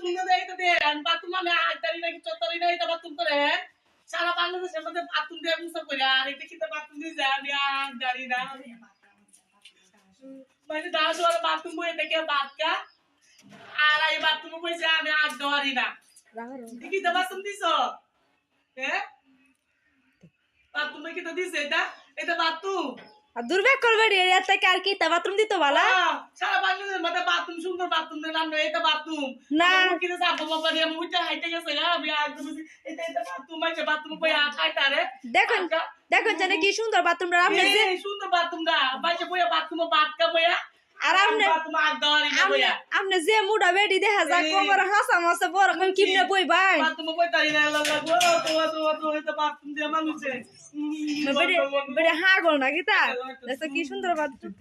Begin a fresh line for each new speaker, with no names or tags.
bathroom দেই তো দে আমি বাথরুম আমি আইতারি নাকি চত্বরি নাই এটা বাথরুম করে সারা বাংলাদেশের মধ্যে বাথরুম দিয়ে মুসা করে আর এটা কি তো বাথরুম দিয়ে যায় আমি আইতারি না মানে দাও তো বাথরুম বই থেকে বাতকা আর এই বাথরুম কইছে আমি আট দেওয়ারি না কি তো বাথরুম দিছো হ্যাঁ বাথরুম কি তো দিছে এটা এটা বাথরুম
দুর্বেক করবে রে এত আর কি তা বাথরুম দিতে ভালো
সারা বাংলাদেশের মধ্যে বাথরুম সুন্দর বাথরুম দিলাম না এটা বাথরুম
না
কি তো সাবো বাবা রে মুইটা হাইতে গেছে গা আমি একদম এটা এটা বাথরুম আছে বাথরুম কই খাইতা রে
দেখুন দেখুন জানে কি সুন্দর বাথরুমটা আপনি যে
সুন্দর বাথরুমটা বাইরে বইয়া বাথরুমে বাতকা বইয়া
আর আপনি
বাথরুম আট দেওয়ারি না বইয়া
আপনি যে মুডা বেডি দেখা যা কোমর হাসা মাসে বড় কই কিমনে বই ভাই
বাথরুমে কই তাই না লাগা গো তো এটা বাথরুম দিয়ে মানুষে
বেডি বেডি হাগল না কি তা দেখো কি সুন্দর বাথরুম